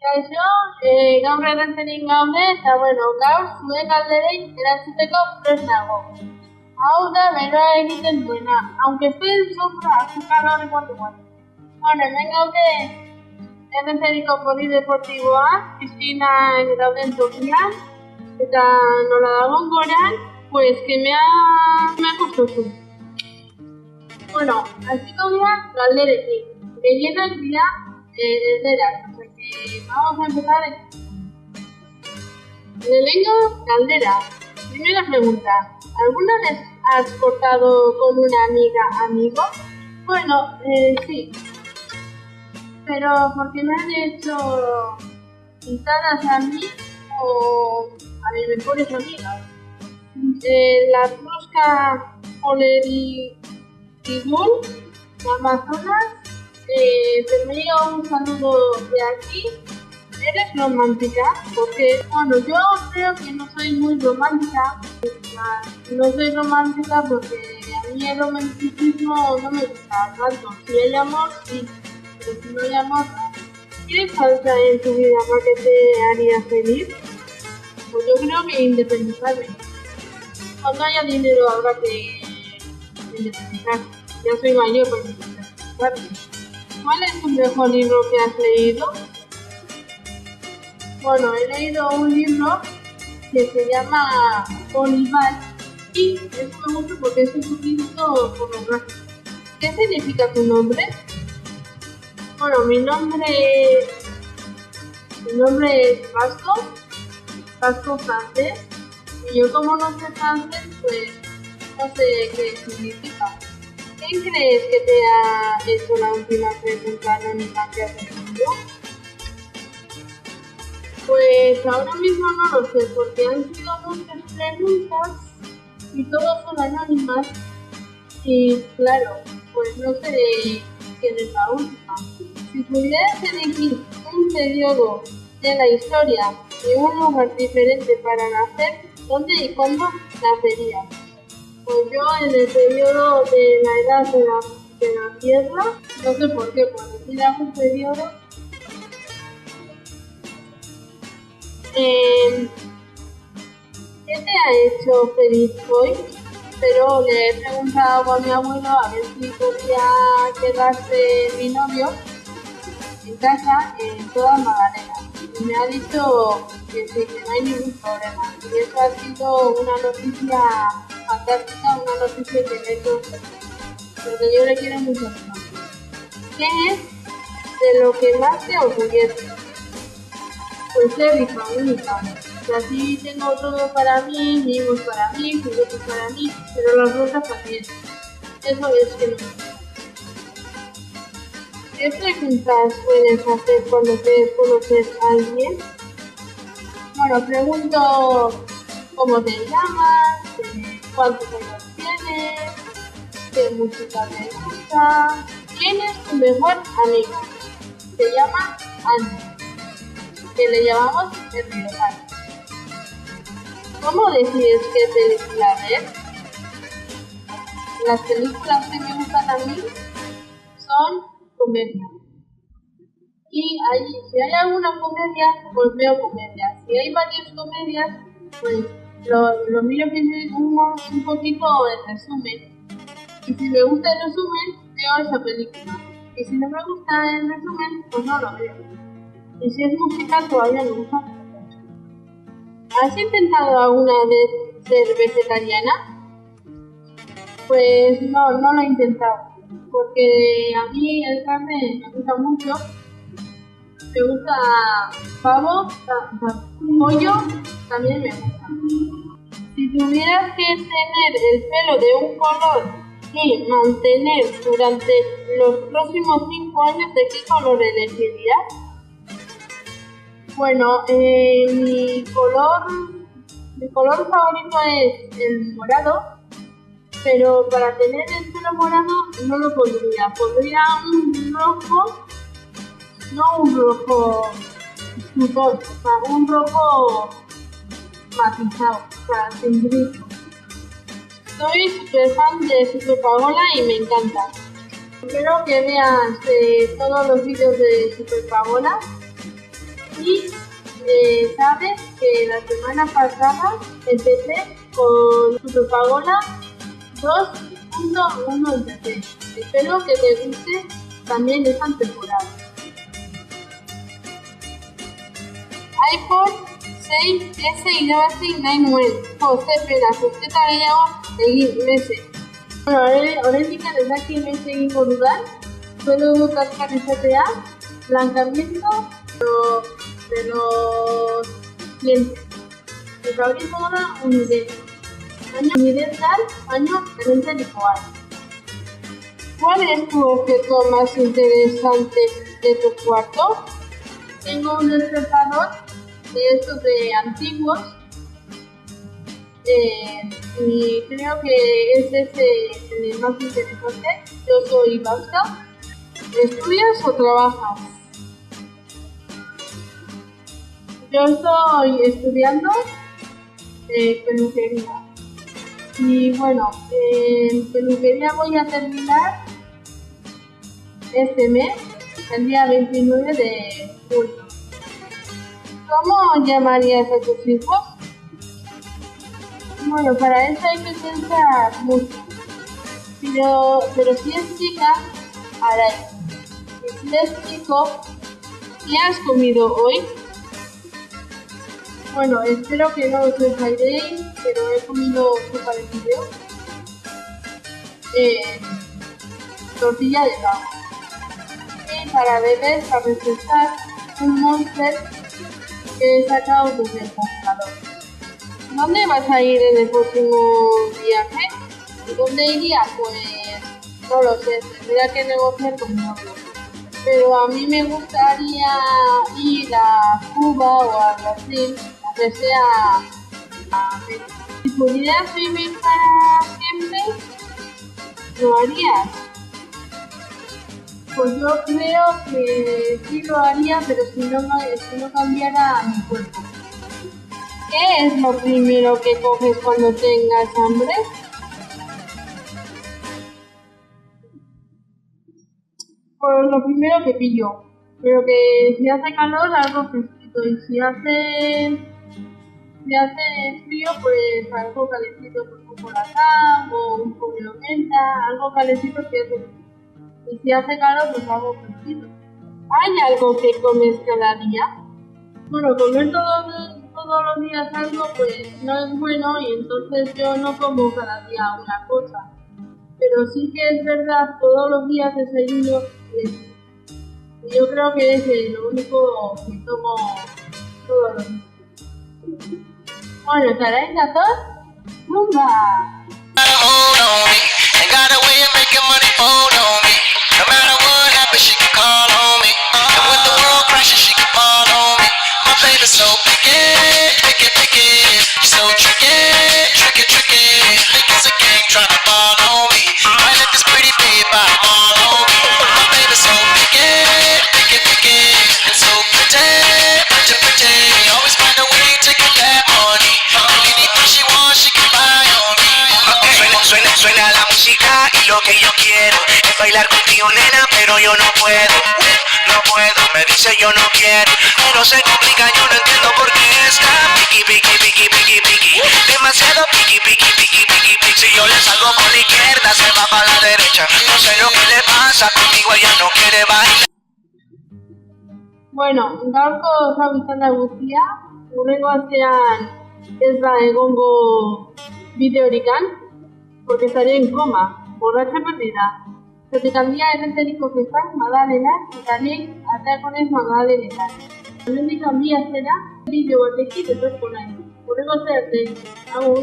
Kaixo, gaur errenterin gaude eta gaur zuen galderei erantzuteko prest nago. Hau da beroa egiten duena, aunque estoy en sombra, azúcar hori guatu. Hemen gaude errenteriko polideportiboa, piscina dauden tokian, eta nola dagoen gorean, pues que me ha gustatu. Hasiko dira galderekin, gehienak dira erderak. Vamos a empezar. Lehenengo galdera. Primera pregunta. ¿Alguna vez has cortado con una amiga amigo? Bueno, sí. Pero porque me han hecho pintadas a mí o a mis mejores amigas. La Brusca Poleribul, de Amazonas. Te envío un saludo de aquí. ¿Eres romántica? Porque, yo creo que no soy muy romántica. No soy romántica porque a mí el romanticismo no me gusta tanto. Si hay amor, sí. Pero si no hay amor, no. ¿Qué falta en tu vida para que te haría feliz? Pues yo creo que independizarme. Cuando haya dinero habrá que independizarme. Ya soy mayor para independizarme. ¿Cuál es tu mejor libro que has leído? He leído un libro que se llama Olival y es muy gusto porque es un poquito pornográfico. ¿Qué significa tu nombre? Mi nombre es Vasco francés, y yo como no sé francés, pues no sé qué significa. ¿Quién crees que te ha hecho la última pregunta anónima que has respondido? Pues ahora mismo no lo sé, porque han sido muchas preguntas y todas son anónimas. Y claro, pues no sé quién es la última. Si pudieras elegir un periodo de la historia y un lugar diferente para nacer, ¿dónde y cuándo nacerías? Pues yo en el periodo de la edad de la Tierra, no sé por qué, por decir algún periodo. ¿Qué te ha hecho feliz hoy? Pero le he preguntado a mi abuelo a ver si podía quedarse mi novio en casa en toda Magdalena. Y me ha dicho que sí, que no hay ningún problema. Y eso ha sido una noticia fantástica, una noticia que me ha hecho porque yo le quiero mucho a mi novio. ¿Qué es de lo que más te orgullece? Pues ser mi familia. Y así tengo todo para mí, hijos para mí, juguetes para mí, pero las rosas también. Eso es que no. ¿Qué preguntas puedes hacer cuando quieres conocer a alguien? Pregunto cómo te llamas, cuántos años tienes, qué música te gusta. ¿Quién es tu mejor amiga? Se llama Ana, que le llamamos el rival. ¿Cómo decides qué película ver? Las películas que me gustan a mí son comedias. Y si hay alguna comedia, pues veo comedias. Si hay varias comedias, pues lo miro que es un poquito el resumen. Y si me gusta el resumen, veo esa película. Y si no me gusta el resumen, pues no lo veo. Y si es musical, todavía me gusta. ¿Has intentado alguna vez ser vegetariana? Pues no lo he intentado. Porque a mí el carne me gusta mucho. Me gusta pavo, pollo, también me gusta. Si tuvieras que tener el pelo de un color y mantener durante los próximos 5 años, ¿de qué color elegirías? Mi color favorito es el morado, pero para tener el pelo morado no lo pondría. Pondría un rojo, no un rojo sudor, un rojo matizado, sin brillo. Soy súper fan de Super Paola y me encanta. Espero que veas todos los vídeos de Super Paola Y sabes que la semana pasada empecé con Superpagola 2.1 empecé. Espero que te guste también esta temporada. iPhone 6S y Galaxy 9. José Pena, usted también hago meses. Bueno, ahora indica desde aquí me seguí por dudar. Puedo buscar CTA, blancamiento de los clientes. El favorito ahora universal, año 30 igual. ¿Cuál es tu objeto más interesante de tu cuarto? Tengo un despertador de estos de antiguos y creo que es el más interesante. Yo soy Bausta. ¿Estudias o trabajas? Yo estoy estudiando peluquería. Y bueno, en peluquería voy a terminar este mes, el día 29 de julio. ¿Cómo llamarías a tus hijos? Bueno, para eso hay que pensar mucho. Pero si es chica, Aray. Y si es chico, ¿qué has comido hoy? Bueno, espero que no os dejáis, pero he comido sopa de fideo, tortilla de pavo. Y para beber, para refrescar, un Monster que he sacado desde el congelador. ¿Dónde vas a ir en el próximo viaje? ¿Y dónde iría? Pues no lo sé, tendría que negociar con mi novio. Pero a mí me gustaría ir a Cuba o a Brasil, aunque sea a México. Si pudieras vivir para siempre, ¿lo harías? Pues yo creo que sí lo haría, pero si no cambiara mi cuerpo. ¿Qué es lo primero que coges cuando tengas hambre? Pues lo primero que pillo, pero que si hace calor algo fresquito y si hace frío pues algo calentito, pues un colacao o un poco de menta, algo calentito si hace frío. Y si hace calor pues algo fresquito. ¿Hay algo que comes cada día? Bueno, comer todos los días algo pues no es bueno y entonces yo no como cada día una cosa. Pero sí que es verdad, todos los días desayuno leche. Y yo creo que es lo único que tomo todos los días. Bueno, ¿estaréis datos? ¡Rumba! So picky, so tricky, think it's a game tryna follow me. Might let this pretty baby all on me. My baby's so picky, and so pretty. Always find a way to get that money. Anything she wants, she can buy on me. Suena la música y lo que yo quiero es bailar contigo, nena, pero yo no puedo. Me dice yo no quiero, pero se complica, yo no entiendo por qué está piqui, demasiado piqui. Si yo le salgo por la izquierda, se va para la derecha. No sé lo que le pasa, conmigo ella no quiere bailar. Bueno, gaurko zabitzen da guztia, hurrengo astean ez da egongo bideorikan, porque estaré en coma, borracha perdida. Zetik handia errenteriko festak Madalenak eta nik ateakonez Madalenetan. Hemendik handia zera, bideo batekin etorko nahi. Hurrengo zer arte, agur!